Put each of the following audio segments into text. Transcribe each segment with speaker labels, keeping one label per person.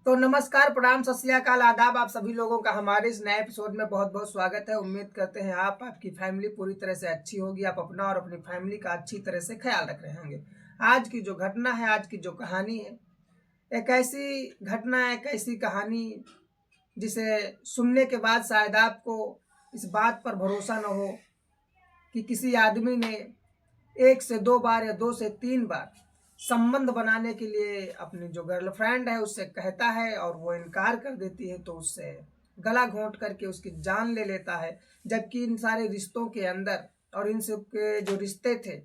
Speaker 1: तो नमस्कार, प्रणाम, सत श्री अकाल, आदाब। आप सभी लोगों का हमारे इस नए एपिसोड में बहुत बहुत स्वागत है। उम्मीद करते हैं आपकी फैमिली पूरी तरह से अच्छी होगी, आप अपना और अपनी फैमिली का अच्छी तरह से ख्याल रख रहे होंगे। आज की जो घटना है, आज की जो कहानी है, एक ऐसी घटना है, एक ऐसी कहानी जिसे सुनने के बाद शायद आपको इस बात पर भरोसा न हो कि किसी आदमी ने 1 से 2 बार या 2 से 3 बार संबंध बनाने के लिए अपनी जो गर्लफ्रेंड है उससे कहता है और वो इनकार कर देती है, तो उससे गला घोंट करके उसकी जान ले लेता है। जबकि इन सारे रिश्तों के अंदर और इन सब के जो रिश्ते थे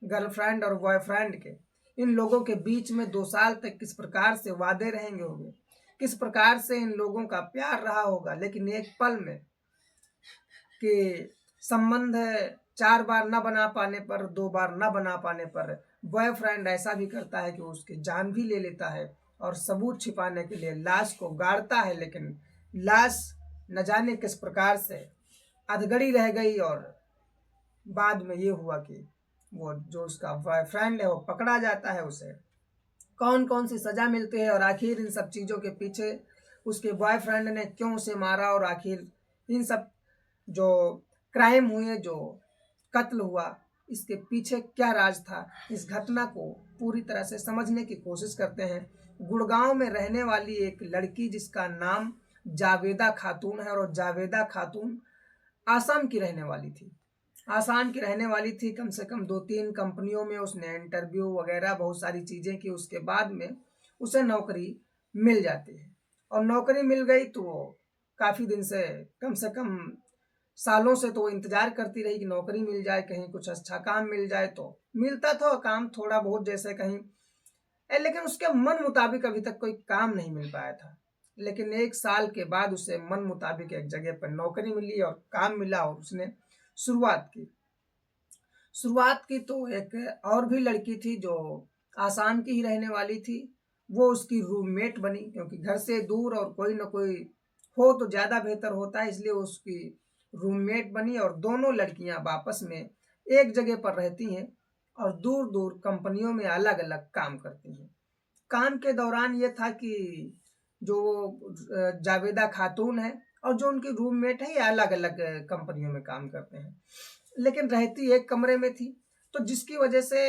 Speaker 1: गर्लफ्रेंड और बॉयफ्रेंड के, इन लोगों के बीच में 2 साल तक किस प्रकार से वादे रहेंगे होंगे, किस प्रकार से इन लोगों का प्यार रहा होगा, लेकिन एक पल में कि संबंध 4 बार न बना पाने पर, 2 बार न बना पाने पर बॉयफ्रेंड ऐसा भी करता है कि उसकी जान भी ले लेता है और सबूत छिपाने के लिए लाश को गाड़ता है। लेकिन लाश न जाने किस प्रकार से अधगड़ी रह गई और बाद में ये हुआ कि वो जो उसका बॉयफ्रेंड है वो पकड़ा जाता है। उसे कौन कौन सी सजा मिलती है और आखिर इन सब चीज़ों के पीछे उसके बॉयफ्रेंड ने क्यों उसे मारा, और आखिर इन सब जो क्राइम हुए, जो कत्ल हुआ, इसके पीछे क्या राज था, इस घटना को पूरी तरह से समझने की कोशिश करते हैं। गुड़गांव में रहने वाली एक लड़की जिसका नाम जावेदा खातून है, और जावेदा खातून आसाम की रहने वाली थी। आसाम की रहने वाली थी, कम से कम 2-3 कंपनियों में उसने इंटरव्यू वगैरह बहुत सारी चीज़ें की। उसके बाद में उसे नौकरी मिल जाती है, और नौकरी मिल गई तो वो काफ़ी दिन से कम सालों से तो वो इंतजार करती रही कि नौकरी मिल जाए, कहीं कुछ अच्छा काम मिल जाए। तो मिलता था काम थोड़ा बहुत, जैसे कहीं लेकिन उसके मन मुताबिक अभी तक कोई काम नहीं मिल पाया था। लेकिन 1 साल के बाद उसे मन मुताबिक एक जगह पर नौकरी मिली और काम मिला, और उसने शुरुआत की। तो एक और भी लड़की थी जो आसाम की ही रहने वाली थी, वो उसकी रूममेट बनी, क्योंकि घर से दूर और कोई ना कोई हो तो ज़्यादा बेहतर होता है, इसलिए उसकी रूममेट बनी। और दोनों लड़कियां आपस में एक जगह पर रहती हैं और दूर दूर कंपनियों में अलग अलग काम करती हैं। काम के दौरान ये था कि जो जावेदा खातून है और जो उनकी रूममेट है, ये अलग अलग कंपनियों में काम करते हैं, लेकिन रहती एक कमरे में थी। तो जिसकी वजह से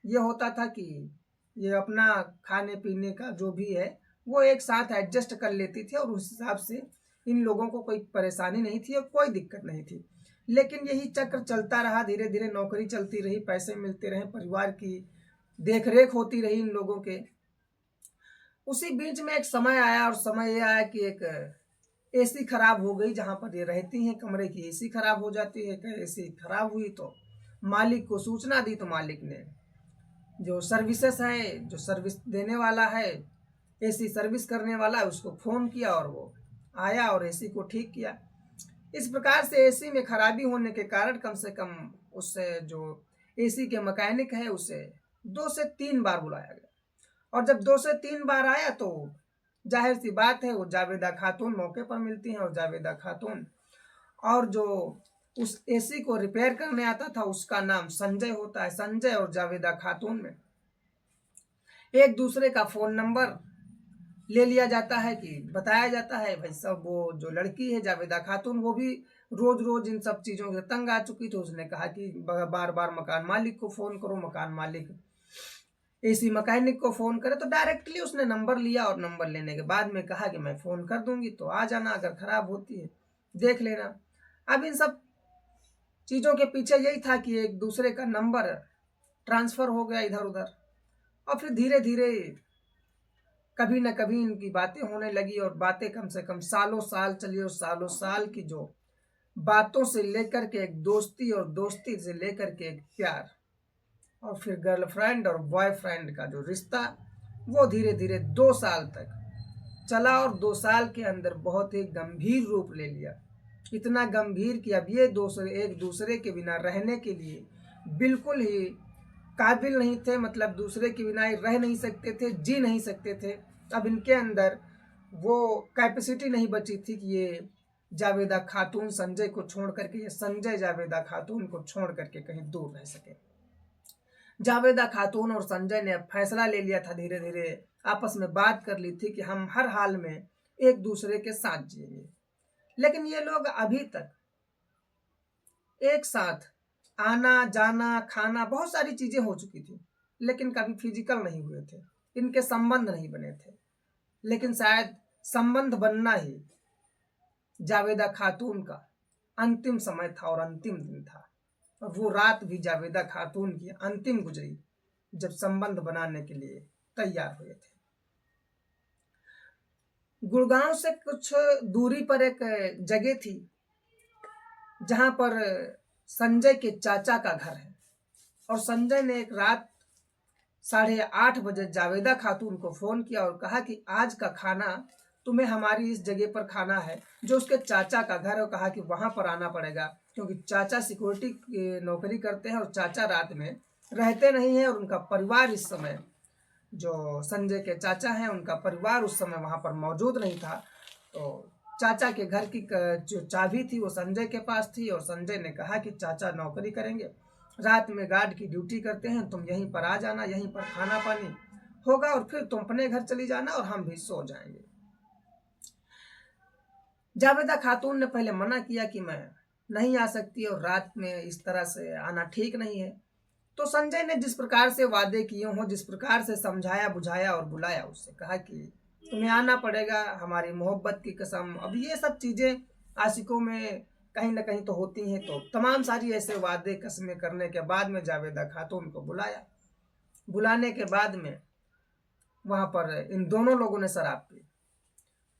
Speaker 1: ये होता था कि ये अपना खाने पीने का जो भी है वो एक साथ एडजस्ट कर लेती थी, और उस हिसाब से इन लोगों को कोई परेशानी नहीं थी और कोई दिक्कत नहीं थी। लेकिन यही चक्र चलता रहा, धीरे धीरे नौकरी चलती रही, पैसे मिलते रहे, परिवार की देखरेख होती रही इन लोगों के। उसी बीच में एक समय आया, और समय ये आया कि एक एसी खराब हो गई। जहाँ पर ये रहती हैं कमरे की एसी खराब हो जाती है। एसी खराब हुई तो मालिक को सूचना दी, तो मालिक ने जो सर्विसेज है, जो सर्विस देने वाला है, एसी सर्विस करने वाला है, उसको फ़ोन किया और वो आया और एसी को ठीक किया। इस प्रकार से एसी में खराबी होने के कारण कम से कम उससे जो एसी के मैकेनिक है उसे 2 से 3 बार बुलाया गया, और जब 2 से 3 बार आया तो जाहिर सी बात है वो जावेदा खातून मौके पर मिलती हैं। और जावेदा खातून और जो उस एसी को रिपेयर करने आता था उसका नाम संजय होता है। संजय और जावेदा खातून में एक दूसरे का फ़ोन नंबर ले लिया जाता है, कि बताया जाता है भाई साहब वो जो लड़की है जावेदा खातून, वो भी रोज रोज इन सब चीज़ों से तंग आ चुकी। तो उसने कहा कि बार बार मकान मालिक को फ़ोन करो, मकान मालिक एसी मैकेनिक को फ़ोन करे। तो डायरेक्टली उसने नंबर लिया, और नंबर लेने के बाद में कहा कि मैं फ़ोन कर दूंगी, तो आ जाना, अगर ख़राब होती है देख लेना। अब इन सब चीज़ों के पीछे यही था कि एक दूसरे का नंबर ट्रांसफ़र हो गया इधर उधर, और फिर धीरे धीरे कभी न कभी इनकी बातें होने लगी, और बातें कम से कम सालों साल चली, और सालों साल की जो बातों से लेकर के एक दोस्ती, और दोस्ती से लेकर के एक प्यार, और फिर गर्लफ्रेंड और बॉयफ्रेंड का जो रिश्ता, वो धीरे धीरे 2 साल तक चला, और 2 साल के अंदर बहुत ही गंभीर रूप ले लिया। इतना गंभीर कि अब ये एक दूसरे के बिना रहने के लिए बिल्कुल ही काबिल नहीं थे, मतलब दूसरे के बिना रह नहीं सकते थे, जी नहीं सकते थे। अब इनके अंदर वो कैपेसिटी नहीं बची थी कि ये जावेदा खातून संजय को छोड़ करके, ये संजय जावेदा खातून को छोड़ करके कहीं दूर रह सके। जावेदा खातून और संजय ने अब फैसला ले लिया था, धीरे धीरे आपस में बात कर ली थी कि हम हर हाल में एक दूसरे के साथ जिएंगे। लेकिन ये लोग अभी तक एक साथ आना जाना खाना बहुत सारी चीजें हो चुकी थी, लेकिन कभी फिजिकल नहीं हुए थे, इनके संबंध नहीं बने थे। लेकिन शायद संबंध बनना ही जावेदा खातून का अंतिम समय था और अंतिम दिन था, और वो रात भी जावेदा खातून की अंतिम गुजरी जब संबंध बनाने के लिए तैयार हुए थे। गुड़गांव से कुछ दूरी पर एक जगह थी जहां पर संजय के चाचा का घर है, और संजय ने एक रात 8:30 बजे जावेदा खातून को फोन किया और कहा कि आज का खाना तुम्हें हमारी इस जगह पर खाना है, जो उसके चाचा का घर है। और कहा कि वहां पर आना पड़ेगा, क्योंकि चाचा सिक्योरिटी की नौकरी करते हैं और चाचा रात में रहते नहीं है, और उनका परिवार इस समय, जो संजय के चाचा हैं, उनका परिवार उस समय वहां पर मौजूद नहीं था। तो चाचा के घर की जो चाबी थी वो संजय के पास थी, और संजय ने कहा कि चाचा नौकरी करेंगे, रात में गार्ड की ड्यूटी करते हैं, तुम यहीं पर आ जाना, यहीं पर खाना पानी होगा और फिर तुम अपने घर चली जाना और हम भी सो जाएंगे। जावेदा खातून ने पहले मना किया कि मैं नहीं आ सकती और रात में इस तरह से आना ठीक नहीं है। तो संजय ने जिस प्रकार से वादे किए हों, जिस प्रकार से समझाया बुझाया और बुलाया, उससे कहा कि तुम्हें आना पड़ेगा, हमारी मोहब्बत की कसम। अब ये सब चीजें आशिकों में कहीं ना कहीं तो होती हैं। तो तमाम सारी ऐसे वादे कसमें करने के बाद में जावेदा खातून को बुलाया। बुलाने के बाद में वहां पर इन दोनों लोगों ने शराब पी,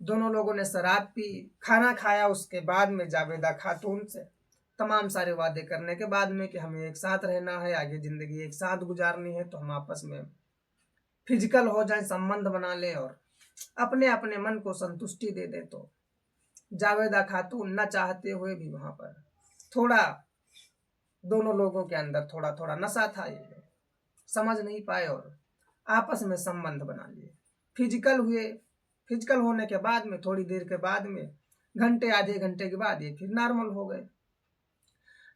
Speaker 1: दोनों लोगों ने शराब पी, खाना खाया। उसके बाद में जावेदा खातून से तमाम सारे वादे करने के बाद में कि हमें एक साथ रहना है, आगे जिंदगी एक साथ गुजारनी है, तो हम आपस में फिजिकल हो जाए, संबंध बना लें और अपने अपने मन को संतुष्टि दे दे। तो जावेदा खातून न चाहते हुए भी वहां पर थोड़ा दोनों लोगों के अंदर थोड़ा थोड़ा नशा था, ये समझ नहीं पाए और आपस में संबंध बना लिए, फिजिकल हुए। फिजिकल होने के बाद में थोड़ी देर के बाद में, घंटे आधे घंटे के बाद ये फिर नॉर्मल हो गए।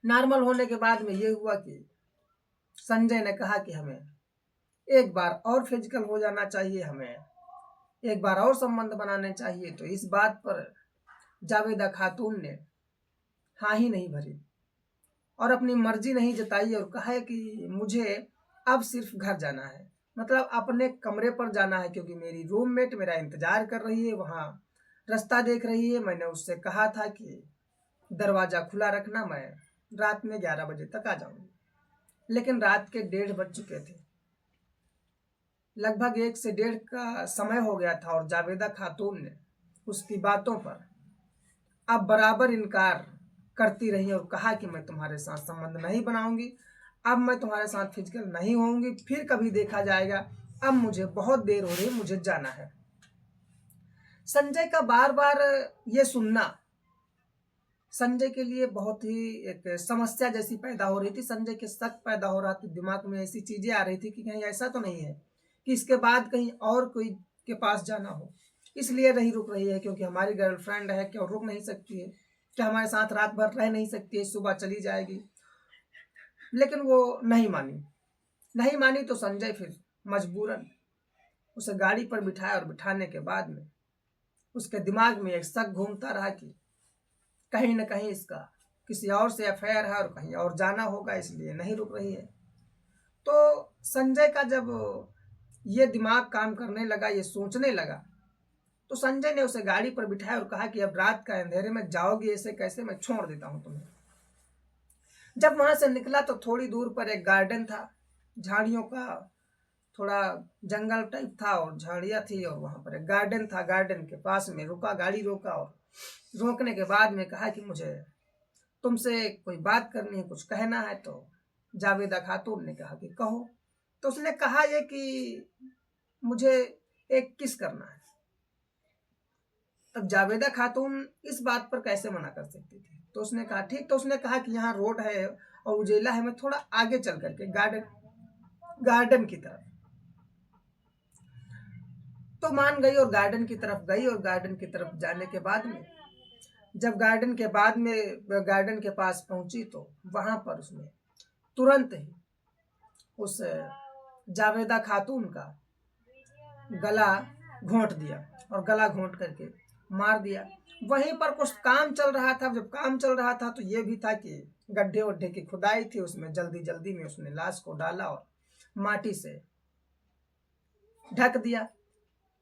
Speaker 1: नॉर्मल होने के बाद में ये हुआ कि संजय ने कहा कि हमें एक बार और फिजिकल हो जाना चाहिए, हमें एक बार और संबंध बनाने चाहिए। तो इस बात पर जावेदा खातून ने हाँ ही नहीं भरी और अपनी मर्जी नहीं जताई और कहा कि मुझे अब सिर्फ घर जाना है, मतलब अपने कमरे पर जाना है, क्योंकि मेरी रूममेट मेरा इंतजार कर रही है, वहां रास्ता देख रही है। मैंने उससे कहा था कि दरवाजा खुला रखना, मैं रात में 11 बजे तक आ जाऊंगी। लेकिन रात के 1:30 बज चुके थे, लगभग 1 से 1:30 का समय हो गया था, और जावेदा खातून ने उसकी बातों पर अब बराबर इनकार करती रही और कहा कि मैं तुम्हारे साथ संबंध नहीं बनाऊंगी, अब मैं तुम्हारे साथ फिजिकल नहीं होऊंगी, फिर कभी देखा जाएगा, अब मुझे बहुत देर हो रही, मुझे जाना है। संजय का बार बार ये सुनना संजय के लिए बहुत ही एक समस्या जैसी पैदा हो रही थी। संजय के शक पैदा हो रहा था, दिमाग में ऐसी चीजें आ रही थी कि कहीं ऐसा तो नहीं है कि इसके बाद कहीं और कोई के पास जाना हो, इसलिए नहीं रुक रही है, क्योंकि हमारी गर्लफ्रेंड है, क्या रुक नहीं सकती है, क्या हमारे साथ रात भर रह नहीं सकती है, सुबह चली जाएगी। लेकिन वो नहीं मानी। नहीं मानी तो संजय फिर मजबूरन उसे गाड़ी पर बिठाया, और बिठाने के बाद में उसके दिमाग में एक शक घूमता रहा कि कहीं ना कहीं इसका किसी और से अफेयर है और कहीं और जाना होगा, इसलिए नहीं रुक रही है। तो संजय का जब ये दिमाग काम करने लगा, ये सोचने लगा, तो संजय ने उसे गाड़ी पर बिठाया और कहा कि अब रात का अंधेरे में जाओगी ऐसे कैसे, मैं छोड़ देता हूं तुम्हें। जब वहां से निकला तो थोड़ी दूर पर एक गार्डन था, झाड़ियों का थोड़ा जंगल टाइप था और झाड़ियां थी, और वहां पर एक गार्डन था। गार्डन के पास में रुका, गाड़ी रोका, और रोकने के बाद में कहा कि मुझे तुमसे कोई बात करनी है, कुछ कहना है। तो जावेदा खातून ने कहा कि कहो। तो उसने कहा ये कि मुझे एक किस करना है। तब जावेदा खातून इस बात पर कैसे मना कर सकती थी, तो उसने कहा ठीक। तो उसने कहा कि यहाँ रोड है और उजेला है, मैं थोड़ा आगे चल करके गार्डन की तरफ। तो मान गई और गार्डन की तरफ गई, और गार्डन की तरफ जाने के बाद में जब गार्डन के पास पहुंची तो वहां पर उसने तुरंत ही उस जावेदा खातून का गला घोंट दिया और गला घोंट करके मार दिया। वहीं पर कुछ काम चल रहा था। जब काम चल रहा था तो ये भी था कि गड्ढे वड्ढे की खुदाई थी, उसमें जल्दी जल्दी में उसने लाश को डाला और माटी से ढक दिया।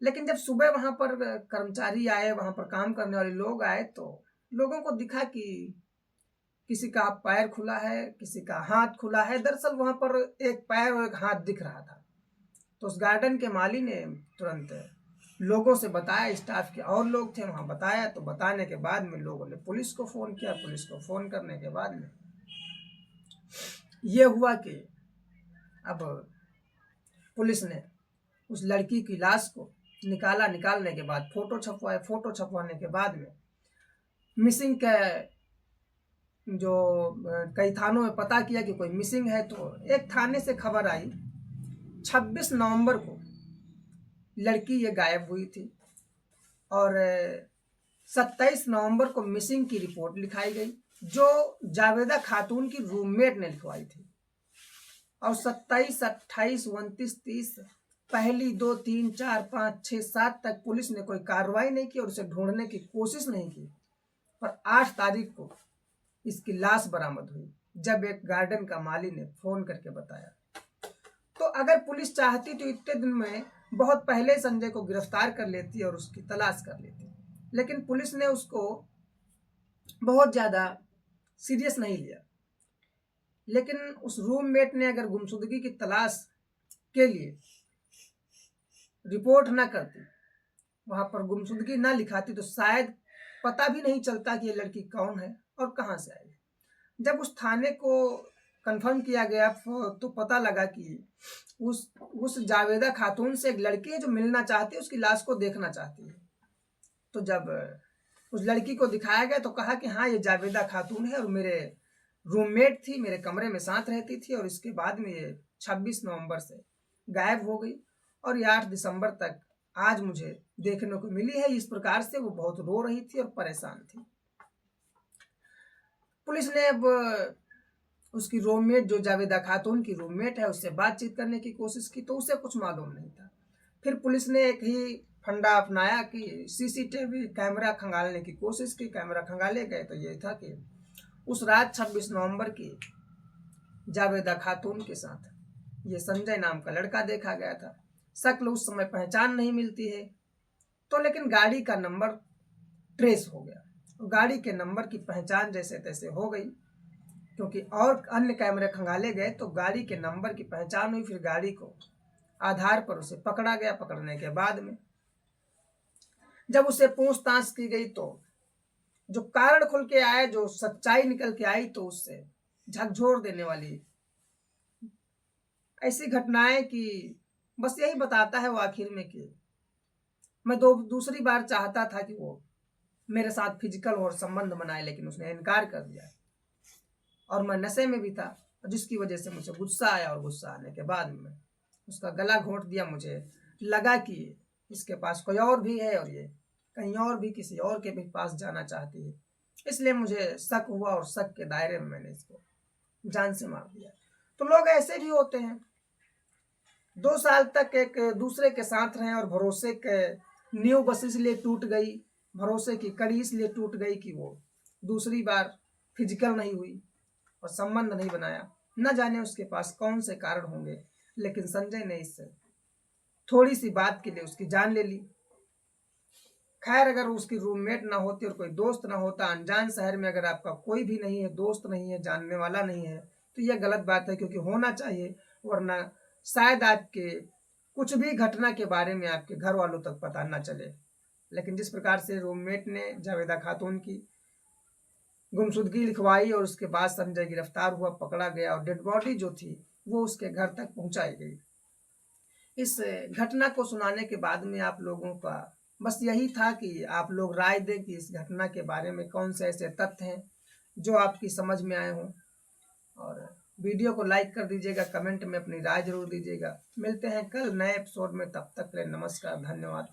Speaker 1: लेकिन जब सुबह वहां पर कर्मचारी आए, वहां पर काम करने वाले लोग आए, तो लोगों को दिखा कि किसी का पैर खुला है, किसी का हाथ खुला है। दरअसल वहां पर एक पैर और एक हाथ दिख रहा था। तो उस गार्डन के माली ने तुरंत लोगों से बताया, स्टाफ के और लोग थे वहां, बताया। तो बताने के बाद में लोगों ने पुलिस को फोन किया। पुलिस को फोन करने के बाद में ये हुआ कि अब पुलिस ने उस लड़की की लाश को निकाला। निकालने के बाद फोटो छपवाए। फोटो छपवाने के बाद में मिसिंग का जो कई थानों में पता किया कि कोई मिसिंग है, तो एक थाने से खबर आई 26 नवंबर को लड़की ये गायब हुई थी और 27 नवंबर को मिसिंग की रिपोर्ट लिखाई गई, जो जावेदा खातून की रूममेट ने लिखवाई थी। और 27, 28, 29, 30 पहली 2, 3, 4, 5, 6, 7 तक पुलिस ने कोई कार्रवाई नहीं की और उसे ढूंढने की कोशिश नहीं की। पर 8 तारीख को इसकी लाश बरामद हुई, जब एक गार्डन का माली ने फोन करके बताया। तो अगर पुलिस चाहती तो इतने दिन में बहुत पहले संजय को गिरफ्तार कर लेती और उसकी तलाश कर लेती, लेकिन पुलिस ने उसको बहुत ज्यादा सीरियस नहीं लिया। लेकिन उस रूममेट ने अगर गुमशुदगी की तलाश के लिए रिपोर्ट ना करती, वहां पर गुमशुदगी ना लिखाती, तो शायद पता भी नहीं चलता कि ये लड़की कौन है और कहां से आई। जब उस थाने को कंफर्म किया गया तो पता लगा कि उस जावेदा खातून से एक लड़की है जो मिलना चाहती है, उसकी लाश को देखना चाहती है। तो जब उस लड़की को दिखाया गया तो कहा कि हाँ, ये जावेदा खातून है और मेरे रूममेट थी, मेरे कमरे में साथ रहती थी। और इसके बाद में ये 26 नवंबर से गायब हो गई और ये 8 दिसंबर तक आज मुझे देखने को मिली है। इस प्रकार से वो बहुत रो रही थी और परेशान थी। पुलिस ने अब उसकी रूममेट, जो जावेदा खातून की रूममेट है, उससे बातचीत करने की कोशिश की, तो उसे कुछ मालूम नहीं था। फिर पुलिस ने एक ही फंडा अपनाया कि सीसीटीवी कैमरा खंगालने की कोशिश की। कैमरा खंगाले गए तो ये था कि उस रात 26 नवंबर की जावेदा खातून के साथ ये संजय नाम का लड़का देखा गया था। शक्ल उस समय पहचान नहीं मिलती है, तो लेकिन गाड़ी का नंबर ट्रेस हो गया। गाड़ी के नंबर की पहचान जैसे तैसे हो गई, क्योंकि और अन्य कैमरे खंगाले गए तो गाड़ी के नंबर की पहचान हुई। फिर गाड़ी को आधार पर उसे पकड़ा गया। पकड़ने के बाद में जब उसे पूछताछ की गई तो जो कारण खुल के आया, जो सच्चाई निकल के आई, तो उससे झकझोर देने वाली ऐसी घटनाएं कि बस यही बताता है वो आखिर में कि मैं दूसरी बार चाहता था कि वो मेरे साथ फिजिकल और संबंध बनाए, लेकिन उसने इनकार कर दिया। और मैं नशे में भी था, जिसकी वजह से मुझे गुस्सा आया और गुस्सा आने के बाद में उसका गला घोंट दिया। मुझे लगा कि इसके पास कोई और भी है और ये कहीं और भी किसी और के भी पास जाना चाहती है, इसलिए मुझे शक हुआ और शक के दायरे में मैंने इसको जान से मार दिया। तो लोग ऐसे भी होते हैं, 2 साल तक एक दूसरे के साथ रहे और भरोसे के नींव बस इसलिए टूट गई, भरोसे की कड़ी इसलिए टूट गई कि वो दूसरी बार फिजिकल नहीं हुई और संबंध नहीं बनाया। न जाने उसके पास कौन से कारण होंगे, लेकिन संजय ने इससे थोड़ी सी बात के लिए उसकी जान ले ली। खैर, अगर उसकी रूममेट ना होती और कोई दोस्त ना होता, अनजान शहर में अगर आपका कोई भी नहीं है, दोस्त नहीं है, जानने वाला नहीं है, तो यह गलत बात है, क्योंकि होना चाहिए। वरना शायद आपके कुछ भी घटना के बारे में आपके घर वालों तक पता ना चले। लेकिन जिस प्रकार से रूममेट ने जावेदा खातून की गुमशुदगी लिखवाई और उसके बाद संजय गिरफ्तार हुआ, पकड़ा गया और डेड बॉडी जो थी वो उसके घर तक पहुंचाई गई। इस घटना को सुनाने के बाद में आप लोगों का बस यही था कि आप लोग राय दें कि इस घटना के बारे में कौन से ऐसे तथ्य हैं जो आपकी समझ में आए हों। और वीडियो को लाइक कर दीजिएगा, कमेंट में अपनी राय जरूर दीजिएगा। मिलते हैं कल नए एपिसोड में, तब तक के लिए नमस्कार, धन्यवाद।